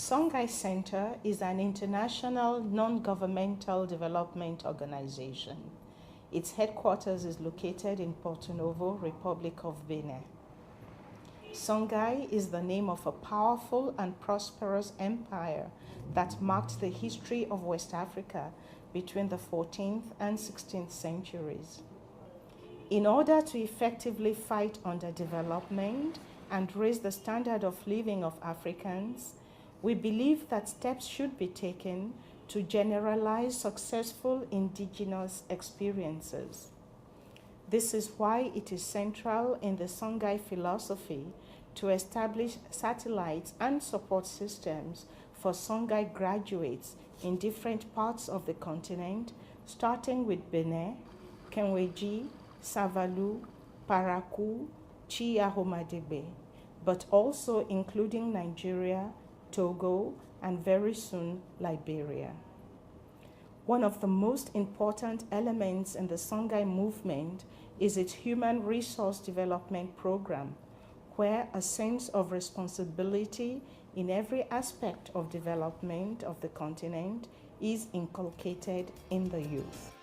Songhai Center is an international non-governmental development organization. Its headquarters is located in Porto Novo, Republic of Benin. Songhai is the name of a powerful and prosperous empire that marked the history of West Africa between the 14th and 16th centuries. In order to effectively fight underdevelopment and raise the standard of living of Africans, we believe that steps should be taken to generalize successful indigenous experiences. This is why it is central in the Songhai philosophy to establish satellites and support systems for Songhai graduates in different parts of the continent, starting with Benin, Kenweji, Savalu, Parakou, Chi-Ahomadegbe, but also including Nigeria, Togo, and very soon Liberia. One of the most important elements in the Songhai movement is its human resource development program, where a sense of responsibility in every aspect of development of the continent is inculcated in the youth.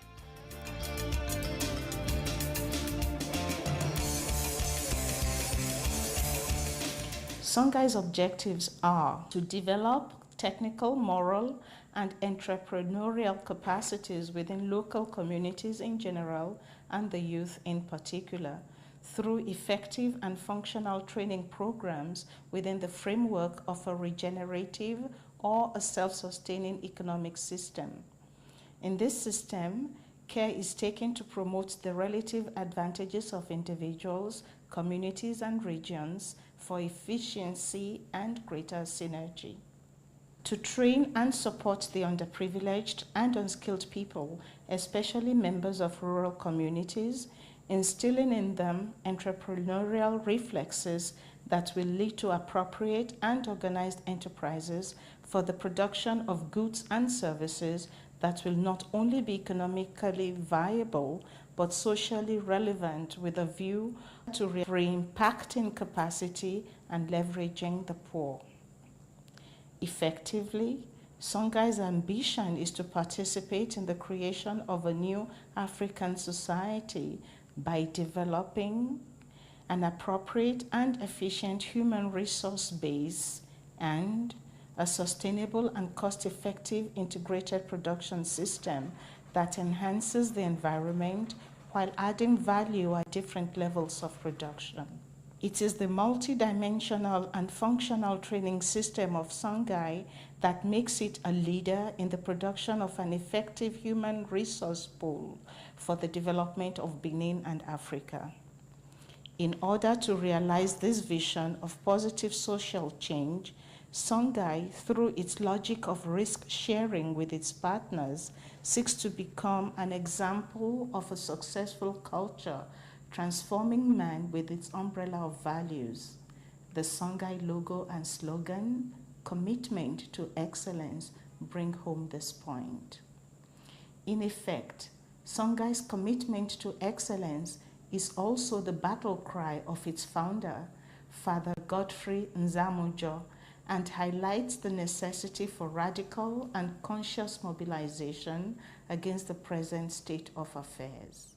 Songhai's objectives are to develop technical, moral, and entrepreneurial capacities within local communities in general and the youth in particular, through effective and functional training programs within the framework of a regenerative or a self-sustaining economic system. In this system, care is taken to promote the relative advantages of individuals, communities, and regions for efficiency and greater synergy. To train and support the underprivileged and unskilled people, especially members of rural communities, instilling in them entrepreneurial reflexes that will lead to appropriate and organized enterprises for the production of goods and services that will not only be economically viable, but socially relevant with a view to re-impacting capacity and leveraging the poor. Effectively, Songhai's ambition is to participate in the creation of a new African society by developing an appropriate and efficient human resource base and a sustainable and cost-effective integrated production system that enhances the environment while adding value at different levels of production. It is the multidimensional and functional training system of Songhai that makes it a leader in the production of an effective human resource pool for the development of Benin and Africa. In order to realize this vision of positive social change, Songhai, through its logic of risk sharing with its partners, seeks to become an example of a successful culture transforming man with its umbrella of values. The Songhai logo and slogan, commitment to excellence, bring home this point. In effect, Songhai's commitment to excellence is also the battle cry of its founder, Father Godfrey Nzamujo, and highlights the necessity for radical and conscious mobilization against the present state of affairs.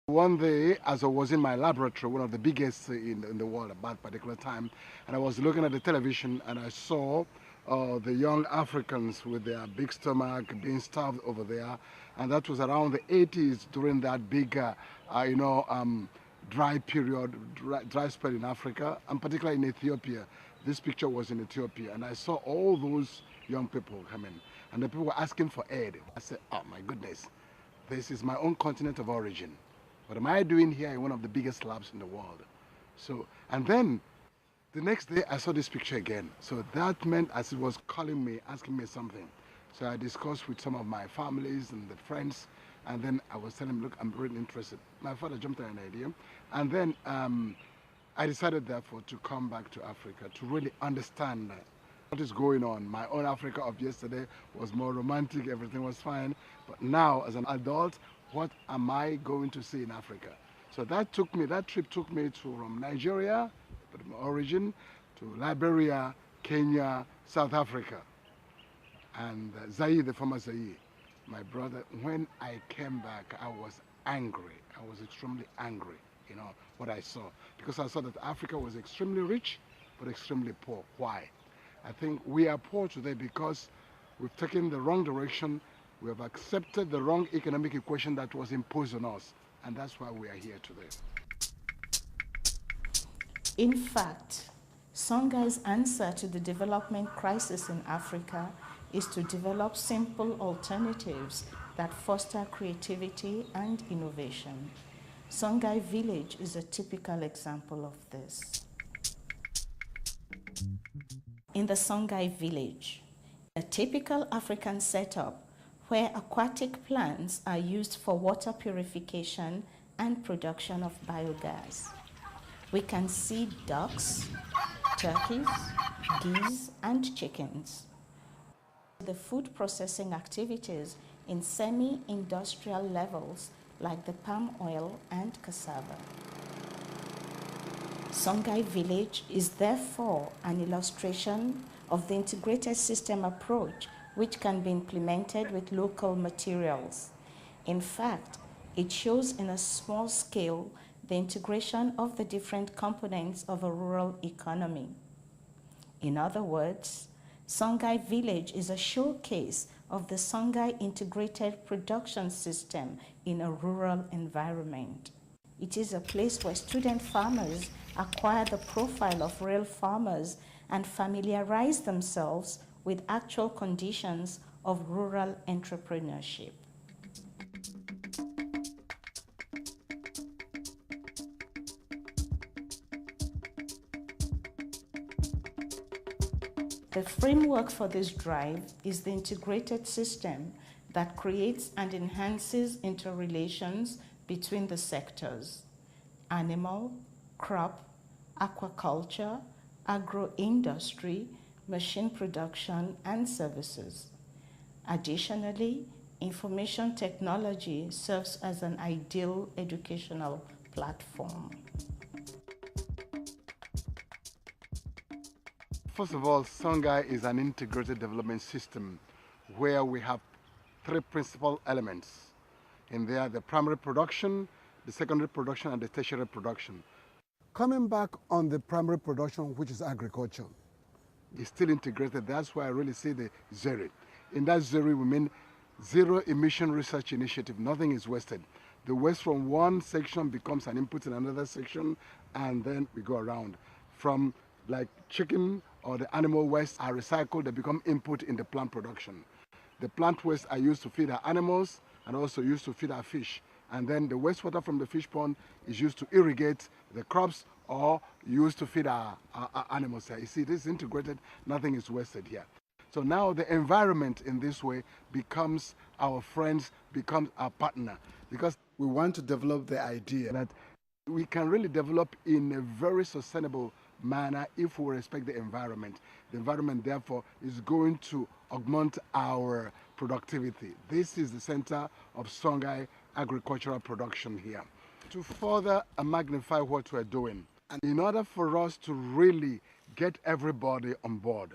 One day, as I was in my laboratory, one of the biggest in the world at that particular time, and I was looking at the television and I saw the young Africans with their big stomach being starved over there, and that was around the 80s during that big, dry period, dry spell in Africa, and particularly in Ethiopia. This picture was in Ethiopia, and I saw all those young people coming, and the people were asking for aid. I said, oh my goodness, this is my own continent of origin. What am I doing here in one of the biggest labs in the world? So, and then the next day I saw this picture again. So that meant as it was calling me, asking me something. So I discussed with some of my families and the friends, and then I was telling them, look, I'm really interested. My father jumped on an idea, and then I decided therefore to come back to Africa to really understand what is going on. My own Africa of yesterday was more romantic, everything was fine, but now as an adult, what am I going to see in Africa? So that trip took me from Nigeria, my origin, to Liberia, Kenya, South Africa, and Zaire, the former Zaire, my brother, when I came back, I was angry. I was extremely angry, you know, what I saw. Because I saw that Africa was extremely rich, but extremely poor. Why? I think we are poor today because we've taken the wrong direction. We have accepted the wrong economic equation that was imposed on us. And that's why we are here today. In fact, Songhai's answer to the development crisis in Africa is to develop simple alternatives that foster creativity and innovation. Songhai village is a typical example of this. In the Songhai village, a typical African setup where aquatic plants are used for water purification and production of biogas. We can see ducks, turkeys, geese, and chickens. The food processing activities in semi-industrial levels like the palm oil and cassava. Songhai village is therefore an illustration of the integrated system approach which can be implemented with local materials. In fact, it shows in a small scale the integration of the different components of a rural economy. In other words, Songhai village is a showcase of the Songhai integrated production system in a rural environment. It is a place where student farmers acquire the profile of real farmers and familiarize themselves with actual conditions of rural entrepreneurship. The framework for this drive is the integrated system that creates and enhances interrelations between the sectors: animal, crop, aquaculture, agro-industry, machine production, and services. Additionally, information technology serves as an ideal educational platform. First of all, Songhai is an integrated development system where we have three principal elements. In there, the primary production, the secondary production, and the tertiary production. Coming back on the primary production, which is agriculture, is still integrated. That's why I really see the ZERI. In that ZERI, we mean Zero Emission Research Initiative. Nothing is wasted. The waste from one section becomes an input in another section, and then we go around. From like chicken or the animal waste are recycled, they become input in the plant production. The plant waste are used to feed our animals and also used to feed our fish. And then the wastewater from the fish pond is used to irrigate the crops or used to feed our animals here. You see, this is integrated, nothing is wasted here. So now the environment in this way becomes our friends, becomes our partner, because we want to develop the idea that we can really develop in a very sustainable manner if we respect the environment. The environment, therefore, is going to augment our productivity. This is the center of Songhai agricultural production here. To further magnify what we're doing, and in order for us to really get everybody on board,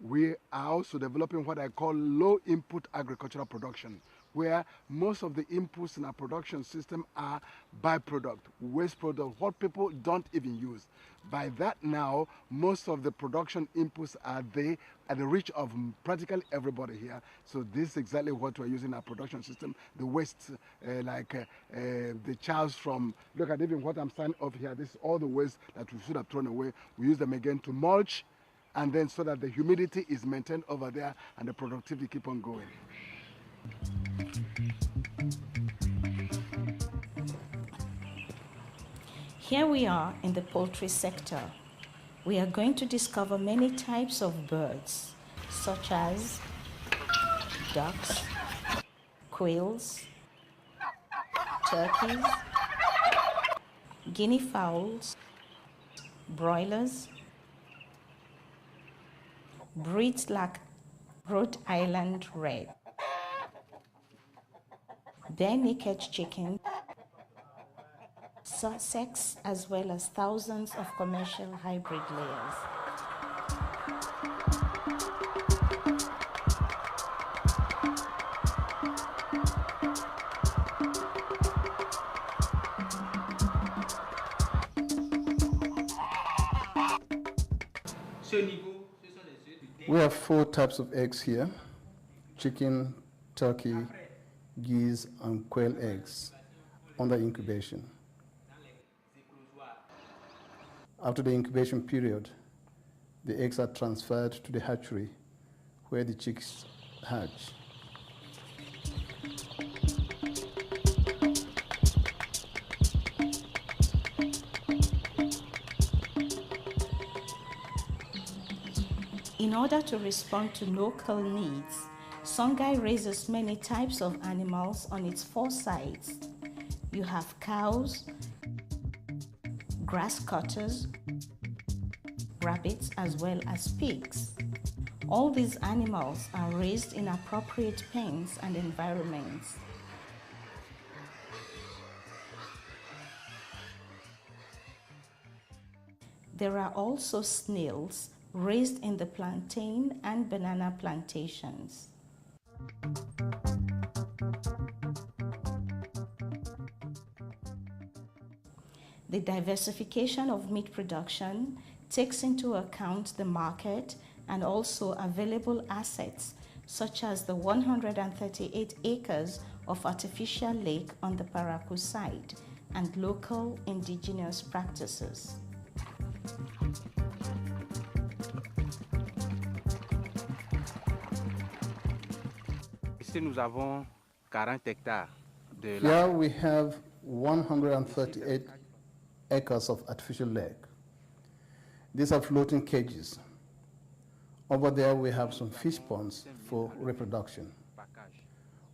we are also developing what I call low input agricultural production, where most of the inputs in our production system are byproduct, waste product, what people don't even use. By that now, most of the production inputs are there at the reach of practically everybody here. So this is exactly what we're using in our production system. The waste, the chaff from, look at even what I'm standing up here, this is all the waste that we should have thrown away. We use them again to mulch, and then so that the humidity is maintained over there and the productivity keep on going. Here we are in the poultry sector. We are going to discover many types of birds, such as ducks, quails, turkeys, guinea fowls, broilers, breeds like Rhode Island Red, bare-naked chicken, Sussex, as well as thousands of commercial hybrid layers. We have 4 types of eggs here: chicken, turkey, geese, and quail eggs under incubation. After the incubation period, the eggs are transferred to the hatchery where the chicks hatch. In order to respond to local needs, Songhai raises many types of animals on its 4 sides. You have cows, grass cutters, rabbits, as well as pigs. All these animals are raised in appropriate pens and environments. There are also snails raised in the plantain and banana plantations. The diversification of meat production takes into account the market and also available assets, such as the 138 acres of artificial lake on the Parakou site and local indigenous practices. Ici, nous avons 40 hectares de Here we have 138 acres of artificial lake. These are floating cages. Over there we have some fish ponds for reproduction.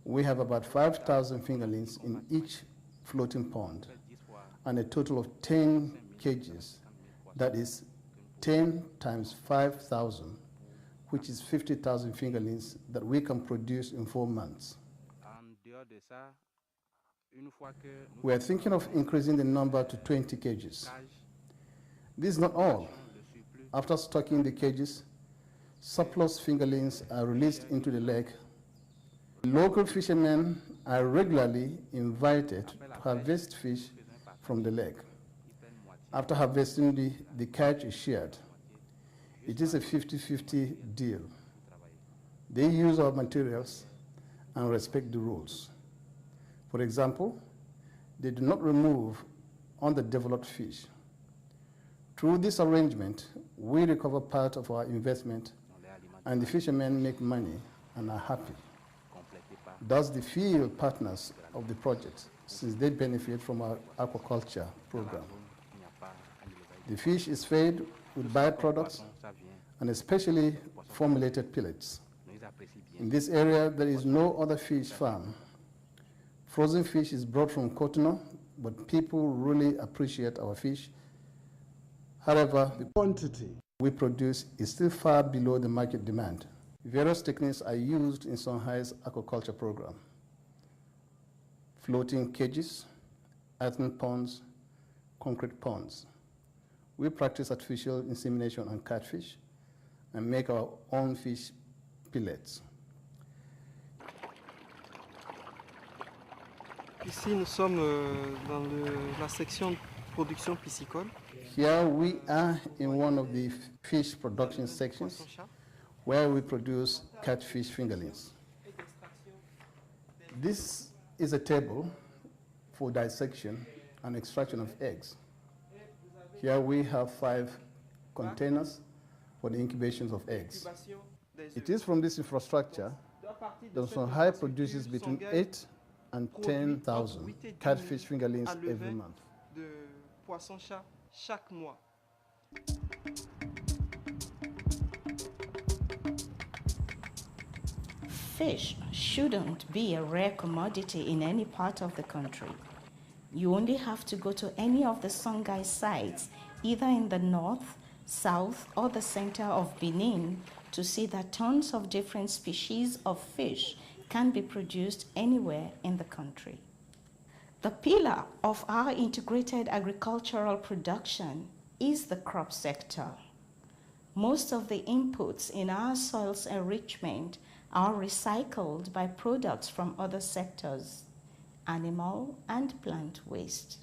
We have about 5,000 fingerlings in each floating pond and a total of 10 cages. That is 10 times 5,000, which is 50,000 fingerlings that we can produce in 4 months. We are thinking of increasing the number to 20 cages. This is not all. After stocking the cages, surplus fingerlings are released into the lake. Local fishermen are regularly invited to harvest fish from the lake. After harvesting, the catch is shared. It is a 50-50 deal. They use our materials and respect the rules. For example, they do not remove underdeveloped fish. Through this arrangement, we recover part of our investment and the fishermen make money and are happy. Thus, they feel partners of the project since they benefit from our aquaculture program. The fish is fed with byproducts and especially formulated pellets. In this area, there is no other fish farm. Frozen fish is brought from Cotonou, but people really appreciate our fish. However, the quantity we produce is still far below the market demand. Various techniques are used in Songhai's aquaculture program: floating cages, earthen ponds, concrete ponds. We practice artificial insemination on catfish and make our own fish pellets. Ici, nous sommes dans la section de production piscicole. Here we are in one of the fish production sections where we produce catfish fingerlings. This is a table for dissection and extraction of eggs. Here we have 5 containers for the incubations of eggs. It is from this infrastructure that Songhai produces between 8 and 10,000 catfish fingerlings every month. Fish shouldn't be a rare commodity in any part of the country. You only have to go to any of the Songhai sites, either in the north, south, or the center of Benin, to see that tons of different species of fish can be produced anywhere in the country. The pillar of our integrated agricultural production is the crop sector. Most of the inputs in our soil's enrichment are recycled by products from other sectors, animal and plant waste.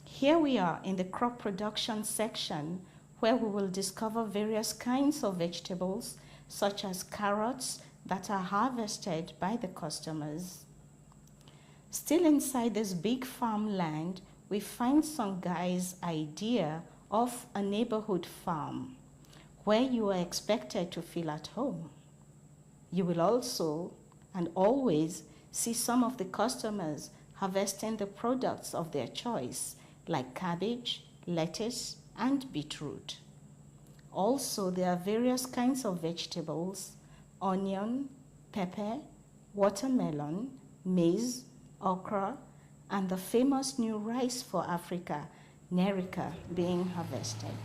Here we are in the crop production section, where we will discover various kinds of vegetables, such as carrots that are harvested by the customers. Still inside this big farmland, we find Songhai's idea of a neighborhood farm, where you are expected to feel at home. You will also and always see some of the customers harvesting the products of their choice, like cabbage, lettuce, and beetroot. Also, there are various kinds of vegetables: onion, pepper, watermelon, maize, okra, and the famous new rice for Africa, Nerica, being harvested.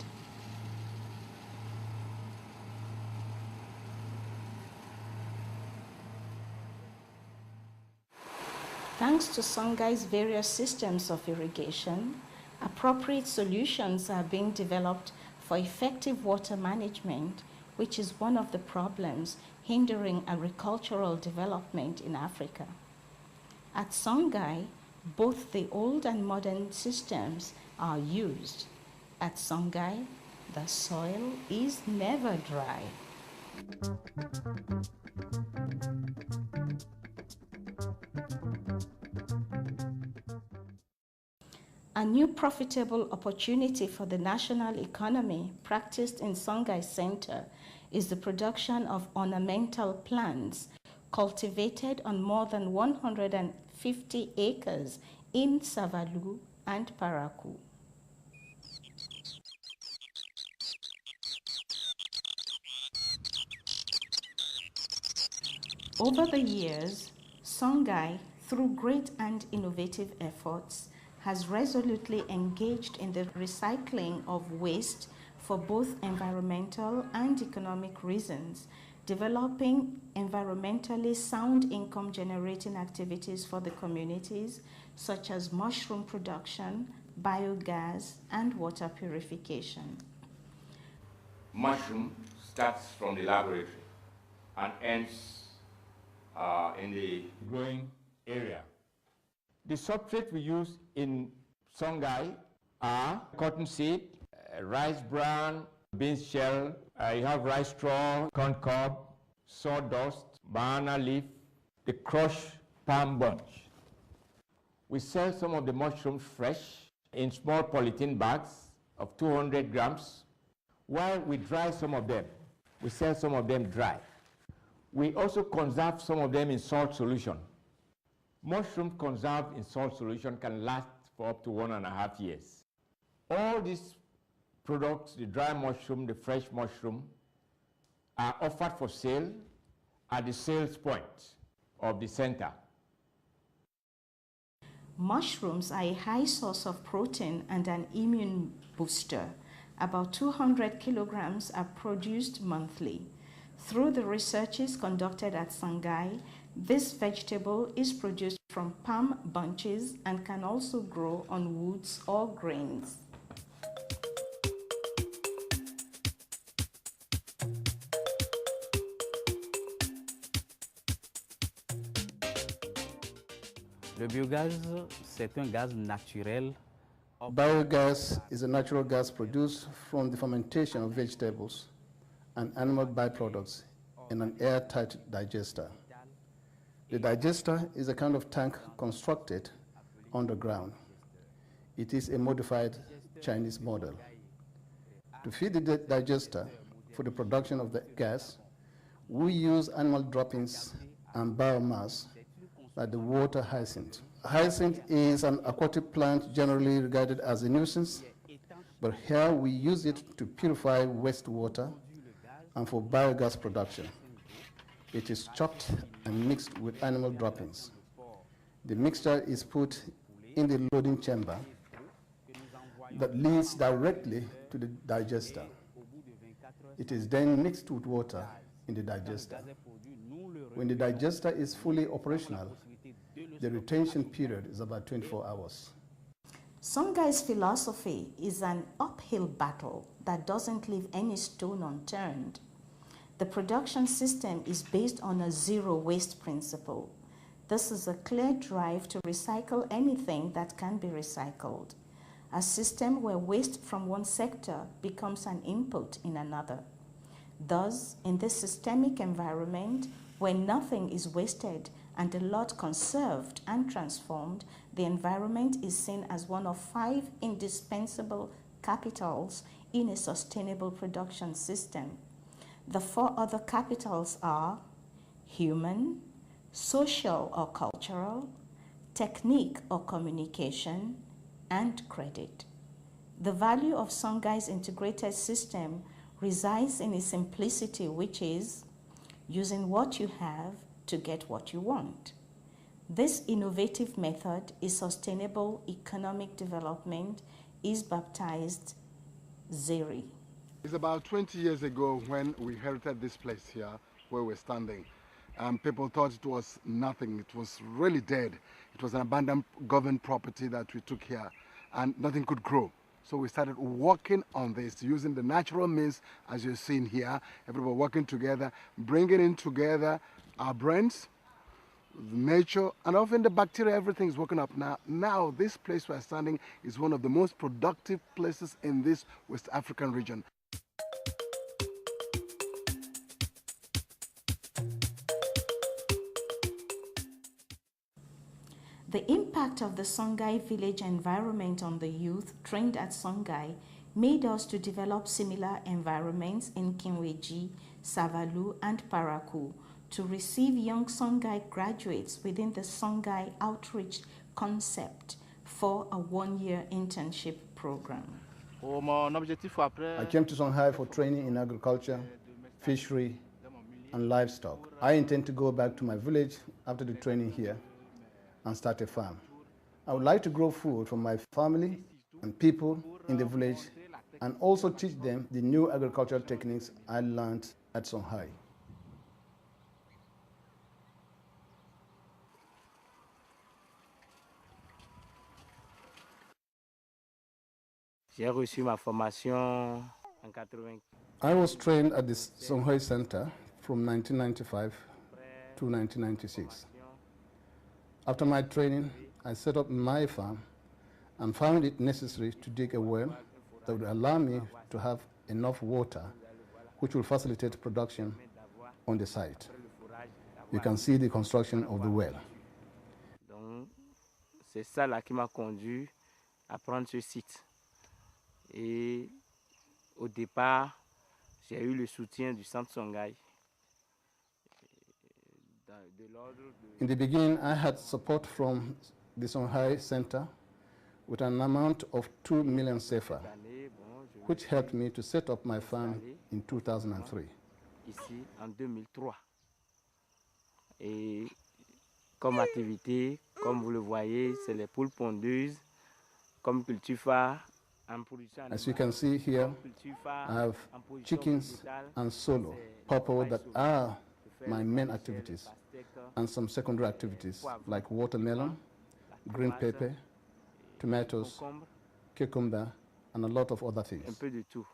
Thanks to Songhai's various systems of irrigation, appropriate solutions are being developed for effective water management, which is one of the problems hindering agricultural development in Africa. At Songhai, both the old and modern systems are used. At Songhai, the soil is never dry. A new profitable opportunity for the national economy practiced in Songhai Center is the production of ornamental plants cultivated on more than 150 acres in Savalu and Parakou. Over the years, Songhai, through great and innovative efforts, has resolutely engaged in the recycling of waste for both environmental and economic reasons, developing environmentally sound income-generating activities for the communities, such as mushroom production, biogas, and water purification. Mushroom starts from the laboratory and ends in the growing area. The substrate we use in Songhai are cotton seed, rice bran, beans shell, you have rice straw, corn cob, sawdust, banana leaf, the crushed palm bunch. We sell some of the mushrooms fresh in small polythene bags of 200 grams, while we dry some of them. We sell some of them dry. We also conserve some of them in salt solution. Mushroom conserved in salt solution can last for up to 1.5 years. All these products, the dry mushroom, the fresh mushroom, are offered for sale at the sales point of the center. Mushrooms are a high source of protein and an immune booster. About 200 kilograms are produced monthly. Through the researches conducted at Songhai, this vegetable is produced from palm bunches and can also grow on woods or grains. Le biogaz, c'est un gaz naturel. Biogas is a natural gas produced from the fermentation of vegetables and animal byproducts in an airtight digester. The digester is a kind of tank constructed underground. It is a modified Chinese model. To feed the digester for the production of the gas, we use animal droppings and biomass like the water hyacinth. Hyacinth is an aquatic plant generally regarded as a nuisance, but here we use it to purify wastewater and for biogas production. It is chopped and mixed with animal droppings. The mixture is put in the loading chamber that leads directly to the digester. It is then mixed with water in the digester. When the digester is fully operational, the retention period is about 24 hours. Songhai's philosophy is an uphill battle that doesn't leave any stone unturned. The production system is based on a zero waste principle. This is a clear drive to recycle anything that can be recycled. a system where waste from one sector becomes an input in another. Thus, in this systemic environment, where nothing is wasted and a lot conserved and transformed, the environment is seen as one of 5 indispensable capitals in a sustainable production system. The 4 other capitals are human, social or cultural, technique or communication, and credit. The value of Songhai's integrated system resides in its simplicity, which is using what you have to get what you want. This innovative method is sustainable economic development, is baptized ZERI. It's about 20 years ago when we inherited this place here where we're standing. People thought it was nothing. It was really dead. It was an abandoned government property that we took here, and nothing could grow. So we started working on this using the natural means, as you're seeing here. Everybody working together, bringing in together our brains, nature, and often the bacteria. Everything is working up now. Now this place we're standing is one of the most productive places in this West African region. The impact of the Songhai village environment on the youth trained at Songhai made us to develop similar environments in Kinweji, Savalu, and Parakou to receive young Songhai graduates within the Songhai Outreach Concept for a 1-year internship program. I came to Songhai for training in agriculture, fishery, and livestock. I intend to go back to my village after the training here and start a farm. I would like to grow food for my family and people in the village, and also teach them the new agricultural techniques I learned at Songhai. J'ai reçu ma formation en 80. I was trained at the Songhai Center from 1995 to 1996. After my training, I set up my farm and found it necessary to dig a well that would allow me to have enough water, which will facilitate production on the site. You can see the construction of the well. Donc, c'est ça là qui m'a conduit à prendre ce site. Et au départ, j'ai eu le soutien du centre Songhai. In the beginning, I had support from the Songhai Center with an amount of 2 million CFA, which helped me to set up my farm in 2003. Ici, en 2003. Et comme activité, comme vous le voyez, c'est les poules pondeuses, comme culture phare. As you can see here, I have chickens and solo, purple that are my main activities, and some secondary activities like watermelon, green pepper, tomatoes, cucumber, and a lot of other things. Un peu de tout.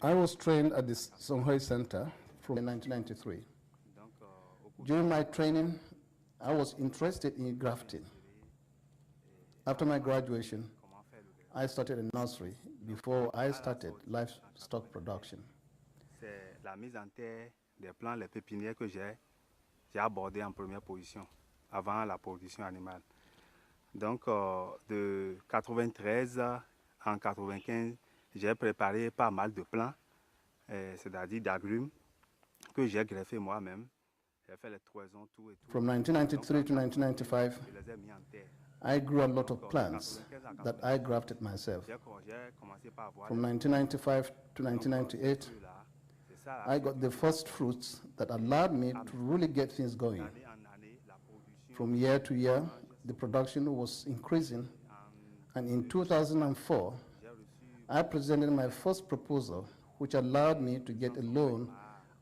I was trained at the Songhai Center from 1993. During my training, I was interested in grafting. After my graduation, I started a nursery before I started livestock production. C'est la mise en terre des plants, les pépinières que j'ai abordé en première position, avant la production animale. Donc, de 93 en 95, j'ai préparé pas mal de plants, c'est-à-dire d'agrumes, que j'ai greffé moi-même. J'ai fait les toisons, tout et tout. From 1993 to 1995, I grew a lot of plants that I grafted myself. From 1995 to 1998, I got the first fruits that allowed me to really get things going. From year to year, the production was increasing, and in 2004, I presented my first proposal, which allowed me to get a loan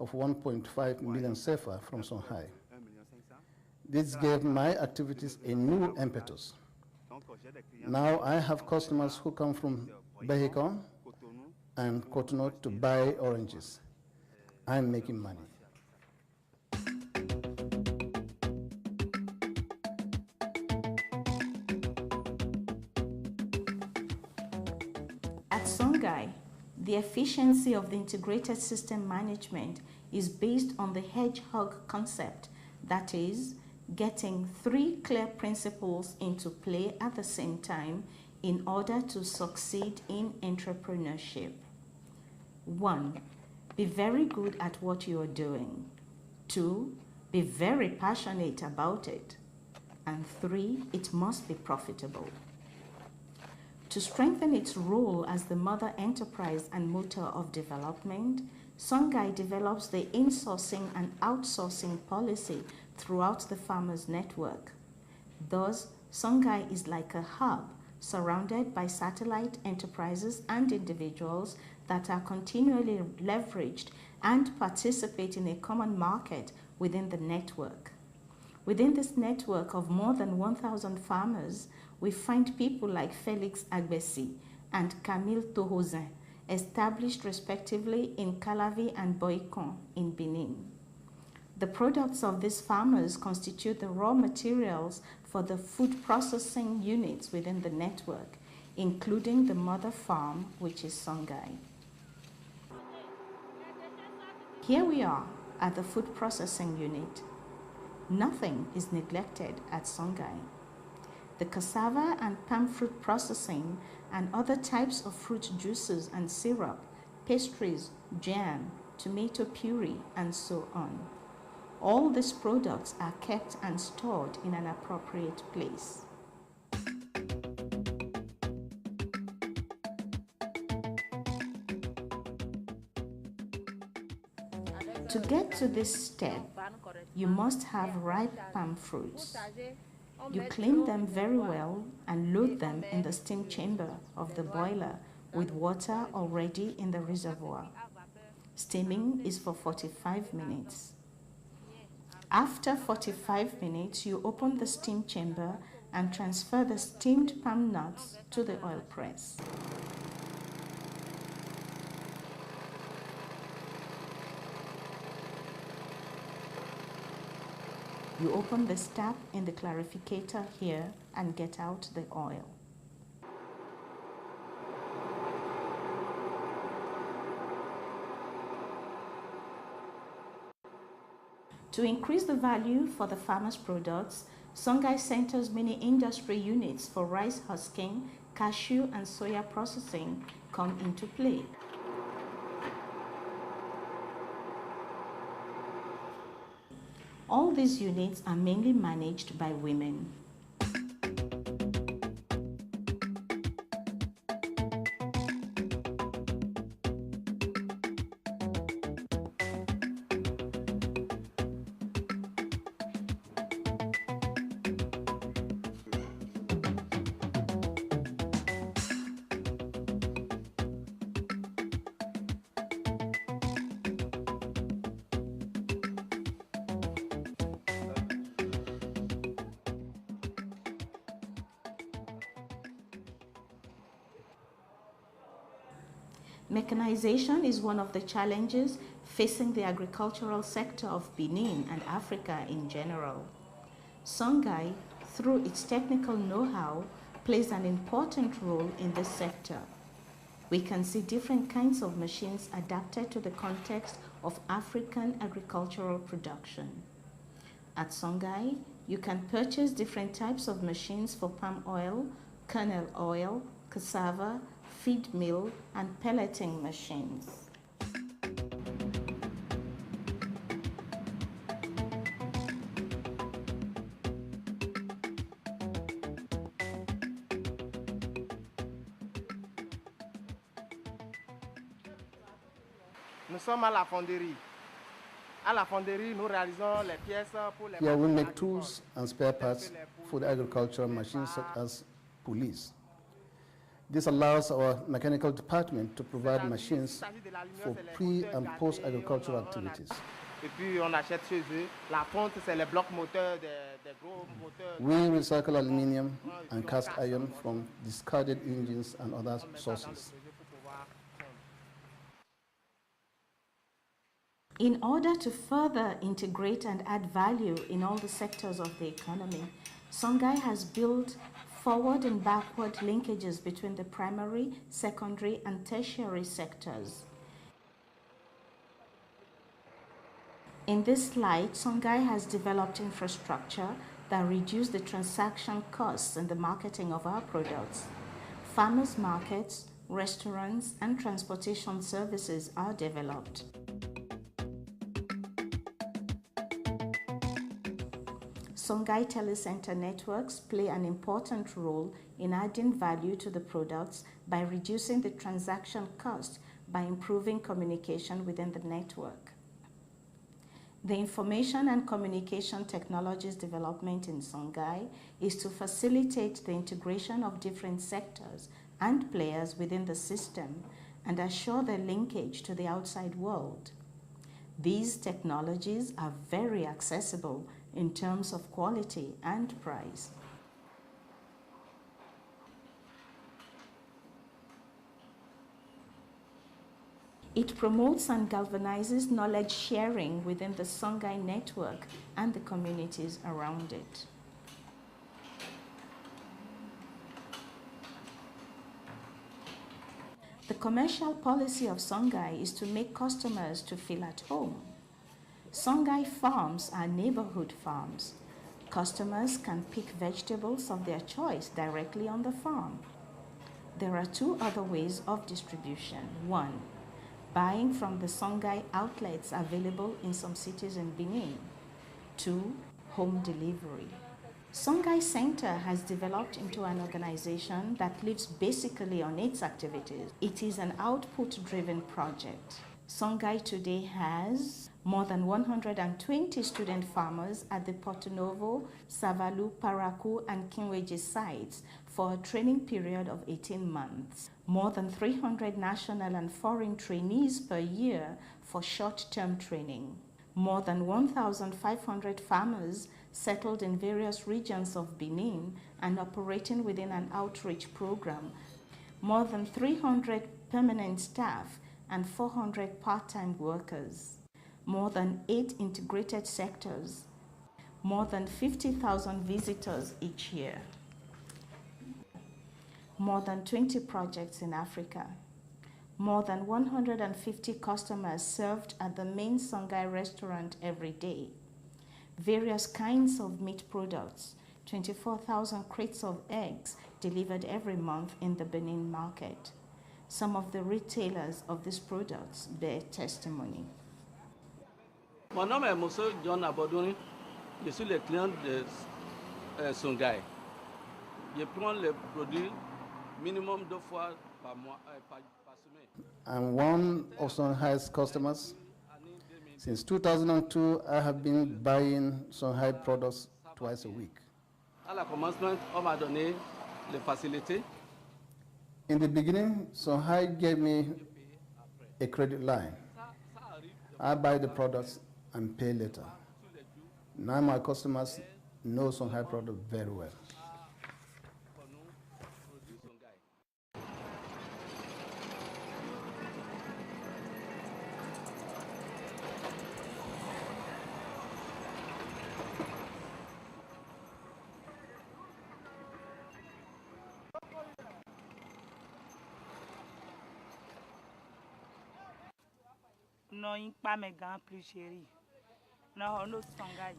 of 1.5 million CFA from Songhai. This gave my activities a new impetus. Now I have customers who come from Behiko and Cognate to buy oranges. I'm making money. At Songhai, the efficiency of the integrated system management is based on the hedgehog concept, that is, getting 3 clear principles into play at the same time in order to succeed in entrepreneurship. 1. Be very good at what you are doing. 2. Be very passionate about it. And 3. It must be profitable. To strengthen its role as the mother enterprise and motor of development, Songhai develops the insourcing and outsourcing policy throughout the farmers' network. Thus, Songhai is like a hub surrounded by satellite enterprises and individuals that are continually leveraged and participate in a common market within the network. Within this network of more than 1,000 farmers, we find people like Felix Agbesi and Camille Tohozin, established respectively in Calavi and Boikon in Benin. The products of these farmers constitute the raw materials for the food processing units within the network, including the mother farm, which is Songhai. Here we are at the food processing unit. Nothing is neglected at Songhai. The cassava and palm fruit processing and other types of fruit juices and syrup, pastries, jam, tomato puree, and so on. All these products are kept and stored in an appropriate place. To get to this step, you must have ripe palm fruits. You clean them very well and load them in the steam chamber of the boiler with water already in the reservoir. Steaming is for 45 minutes. After 45 minutes, you open the steam chamber and transfer the steamed palm nuts to the oil press. You open the tap in the clarificator here and get out the oil. To increase the value for the farmers' products, Songhai centers mini industry units for rice husking, cashew and soya processing come into play. All these units are mainly managed by women. Mechanization is one of the challenges facing the agricultural sector of Benin and Africa in general. Songhai, through its technical know-how, plays an important role in this sector. We can see different kinds of machines adapted to the context of African agricultural production. At Songhai, you can purchase different types of machines for palm oil, kernel oil, cassava, feed mill, and pelleting machines. Nous sommes à la fonderie. À la fonderie, nous réalisons les pièces pour les Here we make tools and spare parts for the agricultural machines such as pulleys. This allows our mechanical department to provide machines for pre- and post-agricultural activities. Et puis on achète chez eux. La fonte, c'est les blocs moteurs des We recycle aluminium and cast iron from discarded engines and other sources. In order to further integrate and add value in all the sectors of the economy, Songhai has built forward and backward linkages between the primary, secondary, and tertiary sectors. In this light, Songhai has developed infrastructure that reduce the transaction costs in the marketing of our products. Farmers markets, restaurants, and transportation services are developed. Songhai telecenter networks play an important role in adding value to the products by reducing the transaction cost by improving communication within the network. The information and communication technologies development in Songhai is to facilitate the integration of different sectors and players within the system and assure their linkage to the outside world. These technologies are very accessible in terms of quality and price. It promotes and galvanizes knowledge sharing within the Songhai network and the communities around it. The commercial policy of Songhai is to make customers to feel at home. Songhai farms are neighborhood farms. Customers can pick vegetables of their choice directly on the farm. There are two other ways of distribution. One, buying from the Songhai outlets available in some cities in Benin. Two, home delivery. Songhai Center has developed into an organization that lives basically on its activities. It is an output-driven project. Songhai today has more than 120 student farmers at the Porto Novo, Savalu, Parakou, and Kinweji sites for a training period of 18 months. More than 300 national and foreign trainees per year for short-term training. More than 1,500 farmers settled in various regions of Benin and operating within an outreach program. More than 300 permanent staff and 400 part-time workers. More than 8 integrated sectors. More than 50,000 visitors each year. More than 20 projects in Africa. More than 150 customers served at the main Songhai restaurant every day. Various kinds of meat products, 24,000 crates of eggs delivered every month in the Benin market. Some of the retailers of these products bear testimony. Mon nom est Monsieur John Abodouni. Je suis le client de Songhai. Je prends les produits minimum 2 fois par mois, par semaine. I'm one of Songhai's customers. Since 2002, I have been buying Songhai products twice a week. À la commencement, on m'a donné les facilités. In the beginning, Songhai gave me a credit line. I buy the products and pay later. Now my customers know Songhai product very well.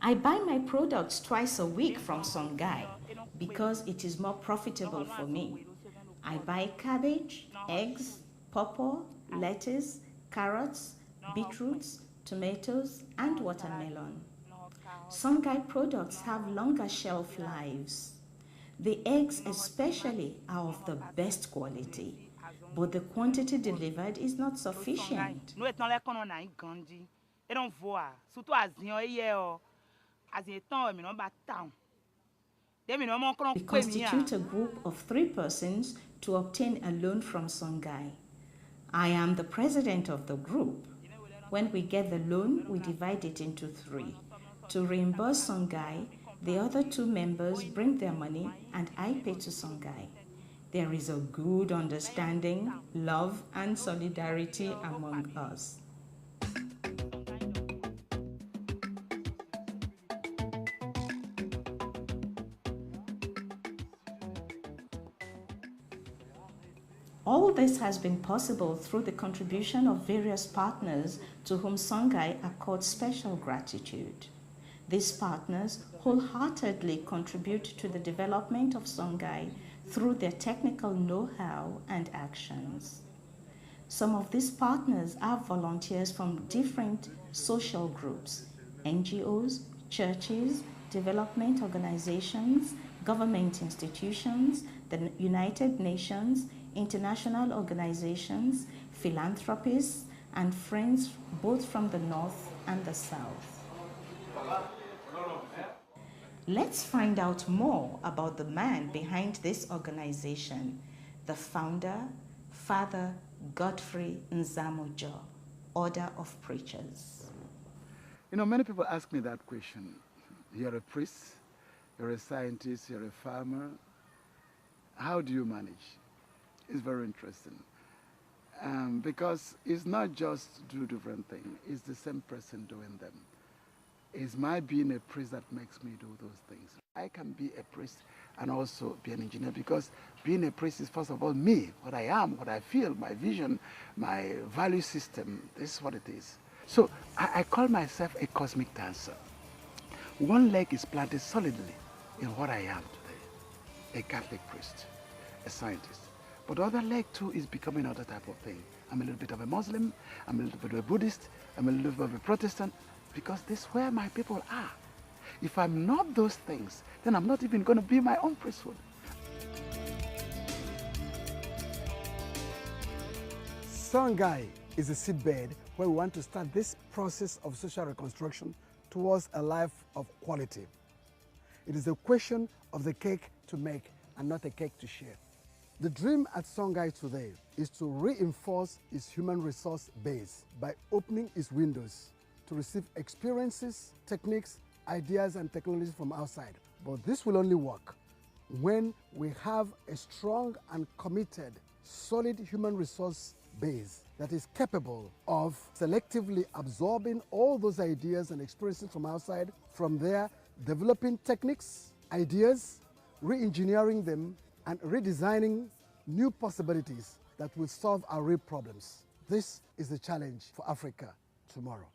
I buy my products twice a week from Songhai because it is more profitable for me. I buy cabbage, eggs, pawpaw, lettuce, carrots, beetroots, tomatoes, and watermelon. Songhai products have longer shelf lives. The eggs especially are of the best quality, but the quantity delivered is not sufficient. We constitute a group of 3 persons to obtain a loan from Songhai. I am the president of the group. When we get the loan, we divide it into 3. To reimburse Songhai, The other 2 members bring their money and I pay to Songhai. There is a good understanding, love, and solidarity among us. All this has been possible through the contribution of various partners to whom Songhai accords special gratitude. These partners wholeheartedly contribute to the development of Songhai through their technical know-how and actions. Some of these partners are volunteers from different social groups, NGOs, churches, development organizations, government institutions, the United Nations, international organizations, philanthropists, and friends both from the north and the south. Let's find out more about the man behind this organization, the founder, Father Godfrey Nzamujo, Order of Preachers. You know, many people ask me that question. You're a priest, you're a scientist, you're a farmer. How do you manage? It's very interesting. Because it's not just do different things, it's the same person doing them. It's my being a priest that makes me do those things. I can be a priest and also be an engineer, because being a priest is first of all me, what I am, what I feel, my vision, my value system. This is what it is. So I call myself a cosmic dancer. One leg is planted solidly in what I am today, a Catholic priest, a scientist. But the other leg too is becoming another type of thing. I'm a little bit of a Muslim, I'm a little bit of a Buddhist, I'm a little bit of a Protestant, because this is where my people are. If I'm not those things, then I'm not even going to be my own priesthood. Songhai is a seedbed where we want to start this process of social reconstruction towards a life of quality. It is a question of the cake to make and not a cake to share. The dream at Songhai today is to reinforce its human resource base by opening its windows to receive experiences, techniques, ideas, and technologies from outside. But this will only work when we have a strong and committed, solid human resource base that is capable of selectively absorbing all those ideas and experiences from outside, from there developing techniques, ideas, re-engineering them, and redesigning new possibilities that will solve our real problems. This is the challenge for Africa tomorrow.